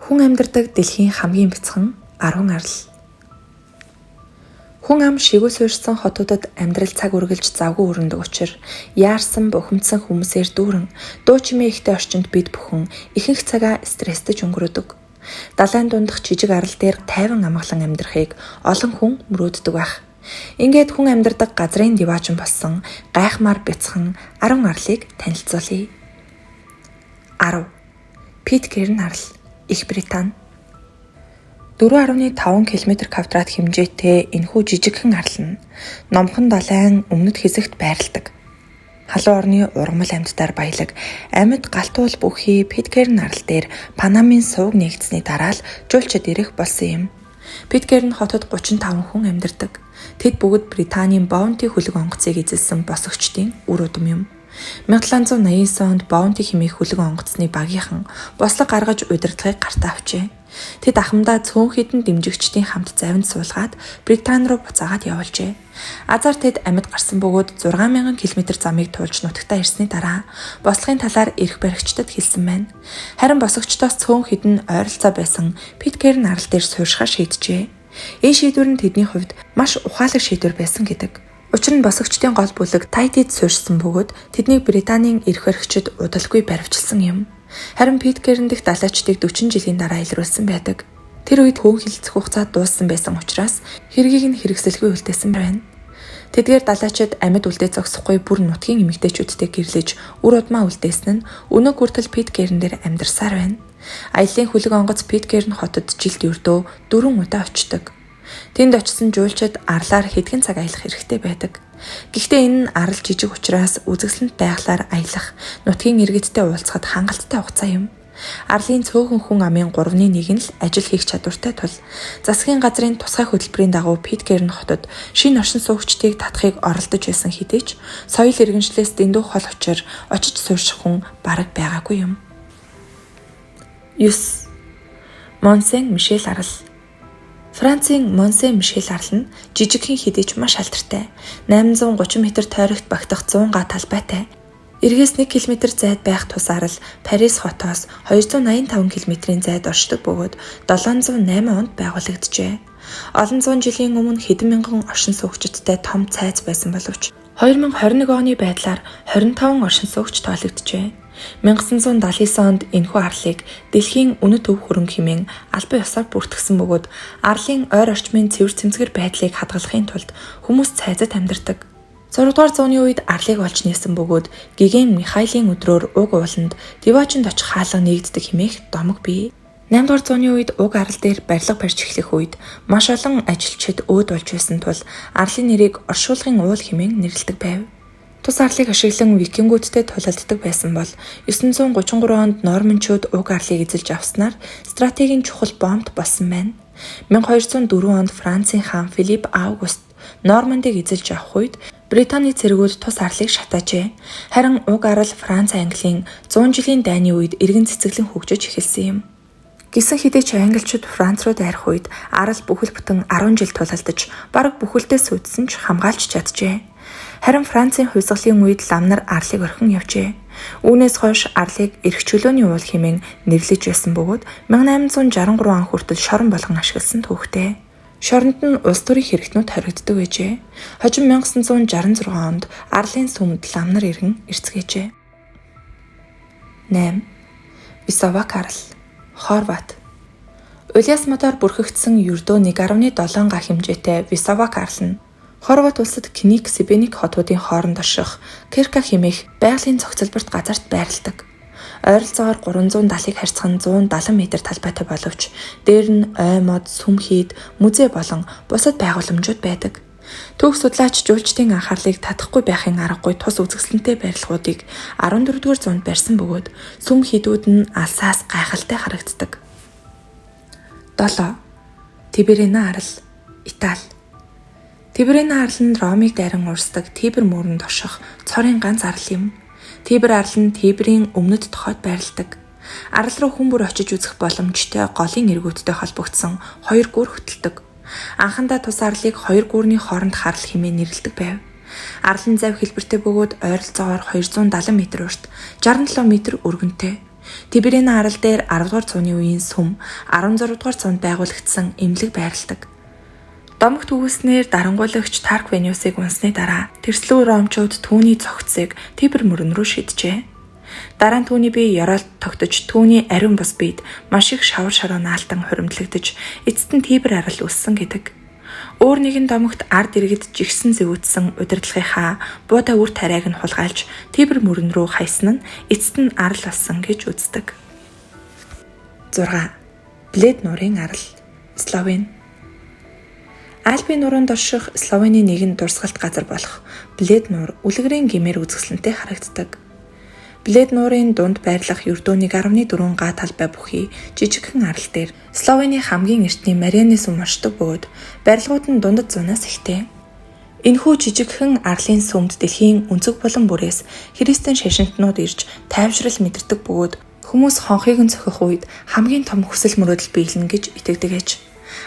Хүн амьдардаг дэлхийн хамгийн бяцхан 10 арал. Хүн ам шигүү суурьсан хотуудад амьдрал цаг үргэлж завгүй өрнөдөг учраас яарсан бухимдсан хүмүүсээр дүүрэн дуу чимээ ихтэй орчинд бид бүхэн ихэнх цагаа стресстэй өнгөрөөдөг. Далайн дундах жижиг арал дээр тайван амгалан амьдрахыг олон хүн мөрөөддөг байх. Ингээд хүн амьдардаг газрын диваачин болсон гайхмаар бяцхан 10 арлыг танилцуулъя. 10. Питкэрн арал, Их Британи. 4.5 км² хэмжээтэй энэхүү жижигхэн арал нь номхон далайн өмнөд хэсэгт байрладаг. Халуун орны ургамал амьтдаар баялаг амьд галтуул бүхий Питкэрн арал дээр Панамын сувг нэгдсэний дараа л жуулчид ирэх болсон юм. Питкэрн хотод 35 хүн амьдардаг. Тэд бүгд Британийн Боунти хөлөг онгоцыг эзэлсэн босогчдын үр удам юм. 1789 онд Боунти хэмээх хөлөг онгоцны багийнхан бослог гаргаж удирдлагыг гартаа авчээ. Тэд ахмадаа цөөн хідэн дэмжигчдийн хамт завинд суулгаад Британи руу буцаагаад явуулжээ. Азар тэд амьд гарсан бөгөөд 6000 км замыг туулж нутагтаа ирсний дараа бослогын талаар эрх баригчдад хэлсэн байна. Харин босогчдоос цөөн хідэн ойролцоо байсан Питкэрн арал дээр суурьшихаар шийджээ. Энэ шийдвэр нь тэдний хувьд маш ухаалаг шийдвэр байсан гэдэг. Учир нь босогчдын гол бүлэг Тайтид суурьсан бөгөөд тэднийг Британийн эрх баригчид удалгүй баривчилсан юм. Харин Питкэрн дэх далайчдыг 40 жилийн дараа илрүүлсэн байдаг. Тэр үед хөөн хилцэх хугацаа дууссан байсан учраас хэргийг нь хэрэгсэлгүй үлдээсэн байна. Тэдгээр далайчид амьд үлдээ зогсохгүй бүр нутгийн эмэгтэйчүүдтэй гэрлэж үр удмаа үлдээсэн нь өнөө хүртэл Питкэрн дээр амьдарсаар байна. Аяллаа хөлөг онгоц Питкэрн хотод жилд ердөө 4 удаа очдог. Тэнд очисон жуулчид арлаар хэдхэн цаг аялах хэрэгтэй байдаг. Гэхдээ энэ нь арал жижиг учраас үзэсгэлэнт байглаар аялах, нутгийн иргэдтэй уулзахад хангалттай хугацаа юм. Арлын цөөхөн хүн амын 3/1 нь л ажил хийх чадвартай тул засгийн газрын тусгай хөтөлбөрийн дагуу Питкэрн хотод шинэ оршин суугчдыг татахыг оролдож байсан хэдий ч соёл иргэншлээс дэндүү хол учир очиж суурьших хүн бараг байгаагүй юм. 9. Монсен Мишель арал. Францын Монсен Мишель арал нь жижигхэн хэдий ч маш алдартай. 830 м тойрогт багтах 100 га талбайтай. Эргээс 1 км зайд байх тус арал Парис хотоос 285 км-ийн зайд оршдог бөгөөд 708 онд байгуулагджээ. Олон зуун жилийн өмнө хэдэн мянган оршин суугчдтай том цайз байсан боловч 2021 оны байдлаар 25 оршин суугч тоологджээ. 1979 онд энэхүү арлыг дэлхийн үнэт төв хөрөнгө хэмээн албан ёсоор бүртгэсэн бөгөөд арлын ойр орчмын цэвэр цэмцгэр байдлыг хадгалахын тулд хүмүүс цайзад амьдардаг. 6 дугаар зууны үед арлыг олж нээсэн бөгөөд Гиген Михайлын өдрөөр уг ууланд диваачинд очих хаалга нэгддэг хэмээх домог бий. 8 дугаар зууны үед уг арал дээр барилга барьж эхлэх үед маш олон ажилчид өөд болж байсан тул арлын нэрийг оршуулгын уул хэмээн нэрлэдэг байв. Тус арлыг ашиглан викингүүдтэй тулалддаг байсан бол 933 онд норманчууд уг арлыг эзэлж авснаар стратегийн чухал бомбт болсон байна. 1204 онд Францын хаан Филипп Август Нормандыг эзэлж авах үед Британий цэргүүд тус арлыг шатаажээ. Харин уг арал Франц Английн 100 жилийн дайны үед эргэн цэцэглэн хөгжиж эхэлсэн юм. Гэсэн хэдий ч англичууд Франц руу дайрах үед арал бүхэл бүтэн 10 жил тулалдаж бараг бүхэлдээ сүйдсэн ч хамгаалж чаджээ. Харин Францын хувьсгалын үед лам нар арлыг орхин явжээ. Үүнээс хойш арлыг эрх чөлөөний уул хэмээн нэрлэж байсан бөгөөд 1863 он хүртэл шорон болгон ашигласан түүхтэй. Шоронд нь улс төрийн хэрэгтнүүд хоригддог байжээ. Хожим 1966 онд арлын сүмд лам нар иргэн эрцгээжээ. 8. Висовак арал, Хорват. Улиас модоор бүрхэгдсэн ердөө 1.7 га хэмжээтэй Висовак арал нь Хорват улсад Кник, Себеник хотуудын хооронд орших Керка хэмээх байгалийн цогцлборт газарт байрладаг. Ойролцоогоор 370-ыг харьцах нь 170 м талбайтай боловч дээр нь ой мод, сүм хийд, музей болон бусад байгууламжууд байдаг. Түүх судлаач жуулчдын анхаарлыг татахгүй байхын аргагүй тус үзэсгэлэнтэй барилгуудыг 14-р зуунд барьсан бөгөөд сүм хийдүүд нь алсаас гайхалтай харагддаг. 7. Тиберина арал, Итали. Тиберина арал нь Ромыг дайран урсдаг Тибер мөрөнд орших цорын ганц арал юм. Тибер арал нь Тиберийн өмнөд тохойд байрладаг. Арал руу хүн бүр очиж үзэх боломжтой голын эргүүдтэй холбогдсон 2 гүр хөтэлдэг. Анхандаа тус арлыг 2 гүрний хооронд харал хэмээн нэрлэдэг байв. Арлын зав хэлбэртэй бөгөөд ойролцоогоор 270 м урт, 67 м өргөнтэй. Тиберийн арал дээр 10 дугаар зууны үеийн сүм 16 дугаар зуунд байгуулагдсан эмнэлэг байрладаг. Домогт үгүйснээр дарангуйлагч Тарквениусыг унсны дараа тэрслүү ромчууд түүний цогцыг Тибер мөрөн рүү шиджээ. Дараа нь түүний бие ёроолт тогтож түүний ариун бус биед маш их шавар шороо наалтан хуримтлагдж эцэст нь Тибер арал үссэн гэдэг. Өөр нэгэн домогт ард иргэд жигсэн зэвүүдсэн удирдлагынхаа буудай үр тариаг нь хулгайлж Тибер мөрөн рүү хайсан нь эцэст нь арал болсон гэж үздэг. 6. Блед нуурын арал. Словен. Альпийн нууранд орших Словений нэгэн дурсгалт газар болох Блед нуур үлгэрийн гэмээр үзэсгэлэнтэй харагддаг. Блед нуурын дунд байрлах ердөөний 1.4 га талбай бүхий жижигхэн арал дээр Словений хамгийн эртний Марианы сүм оршдог бөгөөд барилгууд нь дундад зуунаас ихтэй. Энэхүү жижигхэн арлын сүмд дэлхийн өнцөг булан бүрээс христэн шашинтнууд ирж тайвшрал мэдэрдэг бөгөөд хүмүүс хонхыг нь цохих үед хамгийн том хүсэл мөрөөдөл биелнэ гэж итгэдэг ээж.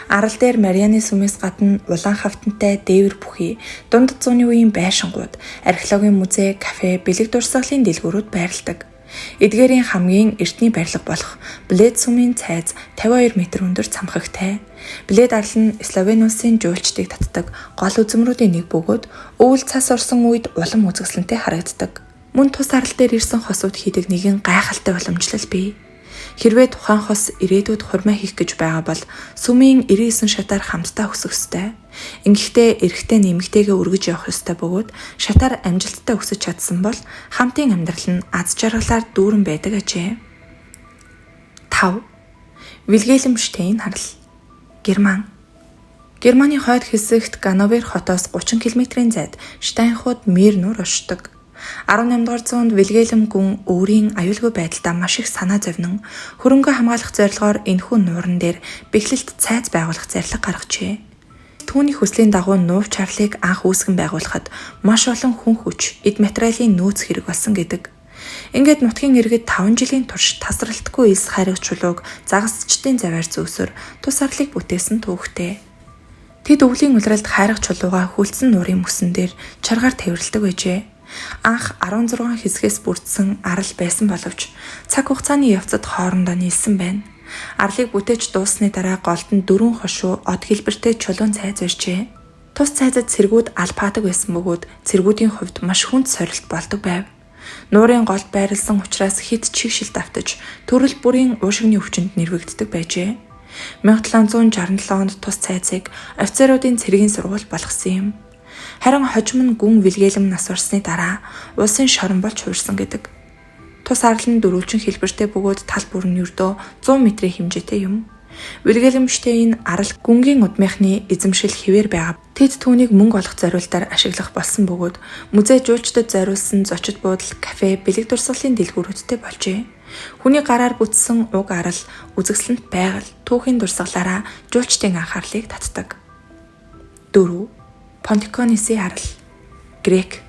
Арал дээр Марианы сүмээс гадна улаан хавтантай дээвэр бүхий, дундад зууны үеийн байшингууд, археологийн музей, кафе, бэлэг дурсгалын дэлгүүрүүд байрладаг. Эдгээрийн хамгийн эртний барилга болох Блед сүмийн цайз 52 м өндөр цамхагтай. Блед арал нь Словен улсын жуулчдыг татдаг гол үзмрүүдийн нэг бөгөөд өвөл цас орсон үед улам үзэсгэлэнтэй харагддаг. Мөн тус арал дээр ирсэн хосууд хийдэг нэгэн гайхалтай уламжлал бий. Хэрвээ тухайн хос ирээдүйд хурмаа хийх гэж байгаа бол сүмийн 99 шатаар хамтдаа өсөх ёстой. Ингэхдээ эрэгтэй нэмэгтэйгээ өргөж явах ёстой бөгөөд шатаар амжилттай өсөж чадсан бол хамтын амьдрал нь аз жаргалаар дүүрэн байдаг ажээ. 5. Вильгельмштейн харал. Герман. Германы хойд хэсэгт Ганновер хотоос 30 км-ийн зайд Штайнхут Мир нуур оршдог. 18 дугаар зуунд Вильгельм гүн өөрийн аюулгүй байдалтай маш их санаа зовнин хөрөнгө хамгаалах зорилгоор энэхүү нууран дээр бэхлэлт цайз байгуулах зарлиг гаргажээ. Түүний хүслийн дагуу нуув Чарлыг анх үүсгэн байгуулахад маш олон хүн хүч, эд материалын нөөц хэрэг болсон гэдэг. Ингээд нутгийн иргэд 5 жилийн турш тасралтгүй элс хайрах чулууг загасчдын заваар зөөсөр тус арлыг бүтээсэн түүхтэй. Тэд өвлийн улиралд хайрах чулууга хүлцэн нуурын мөсөн дээр чаргаар тавирладаг байжээ. Анх 16 хэсгээс бүрдсэн арал байсан боловч цаг хугацааны явцад хоорондоо нийлсэн байна. Арлыг бүтээж дууссаны дараа голд нь 4 хошуу од хэлбэртэй чулуун цайз барьжээ. Тус цайзад цэргүүд алпаадаг байсан бөгөөд цэргүүдийн хувьд маш хүнд сорилт болдог байв. Нуурын голд байрлсан учраас хэд чигшил давтаж төрөл бүрийн уушигны өвчнөд нэрвэгддэг байжээ. 1767 онд тус цайзыг офицеруудын цэргийн сургууль болгосон юм. Харин хожим нь гүн Вильгельм нас барсны дараа улсын шорон болж хуурсан гэдэг. Тус арал нь дөрвөлжин хэлбэртэй бөгөөд тал бүр нь ердөө 100 м-ийн хэмжээтэй юм. Вильгельмштейн арал гүнгийн удмынхны эзэмшил хэвээр байгаа. Тэд түүнийг мөнгө олох зориултаар ашиглах болсон бөгөөд музей жуулчдад зориулсан зочид буудал, кафе, бэлэг дурсгалын дэлгүүрүүдтэй болжээ. Хүний гараар бүтсэн уг арал үзэсгэлэнт байгаль, түүхийн дурсгалаараа жуулчдын анхаарлыг татдаг. 4. Понтиконисын арал. Грек.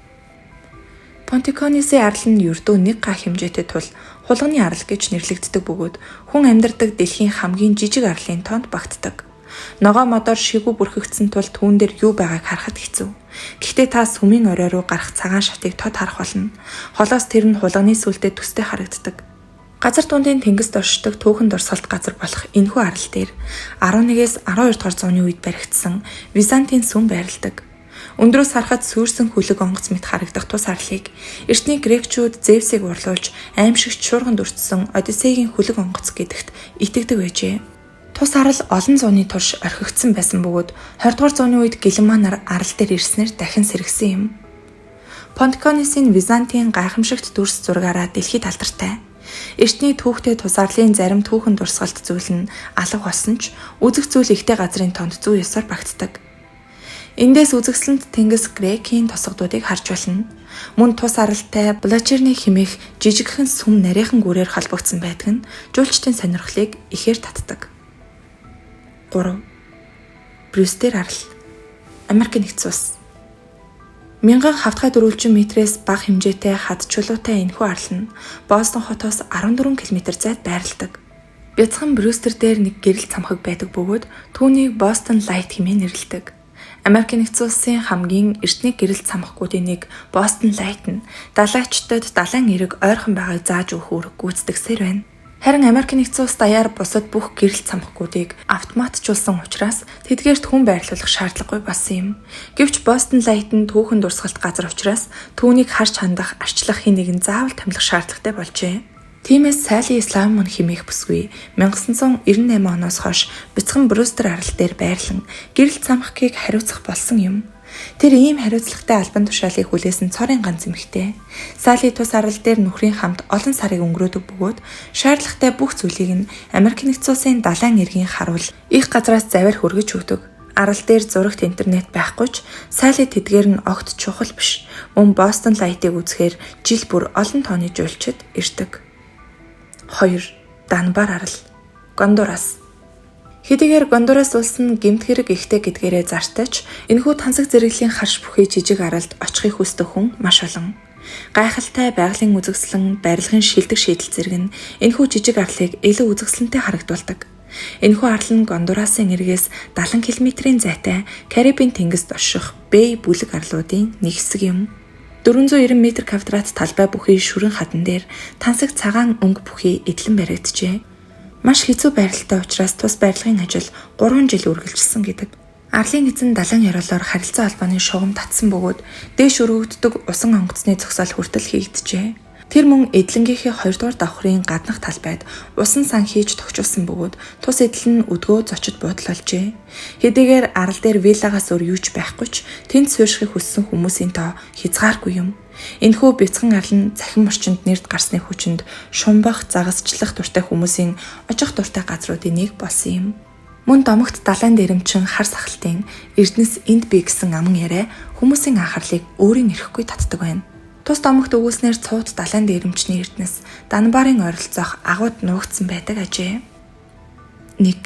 Понтиконисын арал нь ердөө 1 га хэмжээтэй тул хулганы арал гэж нэрлэгддэг бөгөөд хүн амьдардаг дэлхийн хамгийн жижиг арлын тоонд багтдаг. Ногоо модоор шигүү бүрхэгдсэн тул түүн дээр юу байгааг харахад хэцүү. Гэхдээ та сүмийн орой руу гарах цагаан шатыг тод харах болно. Холоос тэр нь хулганы сүлдээ төстэй харагддаг. Газар дундын тэнгист оршдог түүхэн дурсгалт газар болох энэхүү арал дээр 11-ээс 12 дугаар зууны үед баригдсан Византийн сүм байрладаг. Өндрөөс харахад сүрсэн хөлөг онгоц мэт харагдах тус арлыг эртний грекчүүд Зевсийг урлуулж аимшигч шуурганд өртсөн Одиссегийн хөлөг онгоц гэдэгт итгэдэг байжээ. Тус арал олон зууны турш орхигдсан байсан бөгөөд 20 дугаар зууны үед гэлэн нар арал дээр ирснээр дахин сэргсэн юм. Понтиконисын Византийн гайхамшигт дүрс зургаараа дэлхийд алдартай. Эртний түүхтэй тус арлын зарим түүхэн дурсгалт зүйл нь алга болсон ч үзэх зүйл ихтэй газрын тоонд зүй ёсоор багтдаг. Эндээс үзэгсэлэнт тэнгис Грекийн тосгодуудыг харж болно. Мөн тус аралтай Блачерны хэмээх жижигхэн сүм нарийнхан гүрээр холбогдсон байдаг нь жуулчдын сонирхлыг ихээр татдаг. 3. Брюстер арал. Америк нэгдсэн улс. 1000 хавтгай дөрвөлжин метрээс бага хэмжээтэй хад чулуутай энэхүү арал нь Бостон хотоос 14 км зайд байрладаг. Бяцхан Брюстер дээр нэг гэрэл цамхаг байдаг бөгөөд түүнийг Бостон Лайт хэмээн нэрлэдэг. Америк нэгдсэн улсын хамгийн эртний гэрэлт самхгуудын нэг Бостон Лайтн далайчдад далайн эрэг ойрхон байгааг зааж өгөх үүрэг гүйцэтгэсээр байна. Харин Америк нэгдсэн улс даяар бусад бүх гэрэлт самхгуудыг автоматжуулсан учраас тэдгээрт хүн байрлуулах шаардлагагүй болсон юм. Гэвч Бостон Лайтн түүхэн дурсгалт газар учраас түүнийг харж хандах, арчлах хин нэгэн заавал томилох шаардлагатай болжээ. Тиймээс Салли Слаймон хэмээх бүсгүй 1998 оноос хойш бяцхан Брюстер арал дээр байрлан гэрэлт самхгийг хариуцах болсон юм. Тэр ийм хариуцлагатай албан тушаалыг хүлээсэн цорын ганц эмэгтэй. Салли тус арал дээр нөхрийн хамт олон сарыг өнгөрөөдөг бөгөөд шаардлагатай бүх зүйлийг нь Америк нэгдсэн улсын далайн эргийн харуул их газраас завар хөргөж өгдөг. Арал дээр зурагт интернет байхгүй ч Салли тэдгээр нь огт чухал биш. Мөн Бостон Лайтыг үзэхээр жил бүр олон тооны жуулчид ирдэг. 2. Данбар арал. Гондурас. Хэдийгээр Гондурас улс нь гэмт хэрэг ихтэй гэдгээрээ зартайч энэхүү тансаг зэрэглийн харш бүхий жижиг аралд очихыг хүсдэг хүн маш олон. Гайхалтай байгалийн үзэгслэн, барилгын шилдэг шийдэл зэрэг нь энэхүү жижиг арлыг илүү үзэгсэлэнтэй харагдуулдаг. Энэхүү арал нь Гондурасын эргээс 70 км-ийн зайтай Карибын тэнгист орших Бэй бүлэг арлуудын нэг хэсэг юм. 490 м2 талбай бүхий шүрэн хадан дээр тансаг цагаан өнгө бүхий эдлэн баригджээ. Маш хэцүү байралтай учраас тус барилгын ажил 3 жил үргэлжилсэн гэдэг. Арлын эзэн далайн ёроолоор харилцаа холбооны шугам татсан бөгөөд дээш өргөгддөг усан онгоцны зогсоол хүртэл хийгджээ. Тэр мөн эдлэнгийнхээ 2 дугаар давхрын гаднах талбайд усан сан хийж тогтчулсан бөгөөд тус эдлэн өдгөө зочид буудлуулжээ. Хэдийгээр арал дээр виллагаас өөр юу ч байхгүй ч тэнд суурьшихыг хүссэн хүмүүсийн тоо хязгааргүй юм. Энэхүү бяцхан арал нь цахим орчинд нэрд гарсны хүчинд шумбах, загасчлах дуртай хүмүүсийн очих дуртай газруудын нэг болсон юм. Мөн домогт далайн дээрэмчин хар сахалтын Эрдэнэс энд бий гэсэн аман яриа хүмүүсийн анхаарлыг өөрийн эрэхгүй татдаг байна. Тус домогт өгүүлснээр цууд далайн дээрэмчний Эрдэнэс Данбарын ойролцоох агууд нуугдсан байдаг ажээ. 1.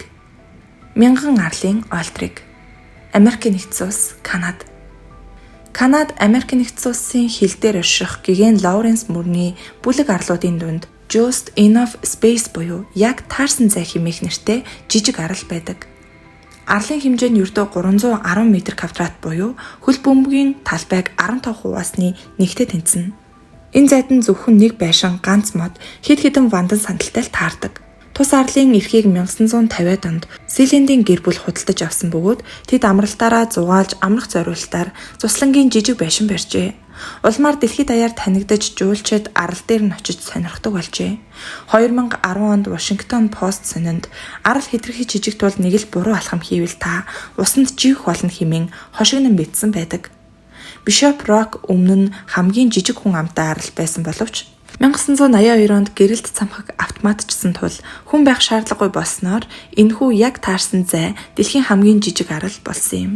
Мянган арлын олдрыг. Америк нэгдсэн улс, Канада. Канада Америк нэгдсэн улсын хил дээр орших Гиген Лоуренс мөрний бүлэг арлуудын дунд Just Enough Space буюу яг таарсан зай хэмээх нэртэй жижиг арал байдаг. Арлын хэмжээ нь ердөө 310 м2 буюу хөл бөмбөгийн талбайг 15 хуваасны нэгтэй тэнцэнэ. Энэ зайд нь зөвхөн нэг байшин ганц мод хэд хэдэн вандан сандалтай л таардаг. Тус арлын эрхийг 1950-ад онд Силендийн гэр бүл худалдаж авсан бөгөөд тэд амралтаараа зугаалж амрах зориулалтаар Цуслангийн жижиг байшин барьжээ. Улмаар дэлхийд даяар танигдаж жуулчид арал дээр нь очиж сонирхдог болжээ. 2010 онд Washington Post сонинд арал хэтэрхий жижиг тул нэг л буруу алхам хийвэл та усанд живэх болно хэмээн хошигнон бичсэн байдаг. Bishop Rock өмнө нь хамгийн жижиг хүн амтай арал байсан боловч 1982 онд гэрэлт цамхаг автоматжсан тул хүн байх шаардлагагүй болсноор энэхүү яг таарсан зай дэлхийн хамгийн жижиг арал болсон юм.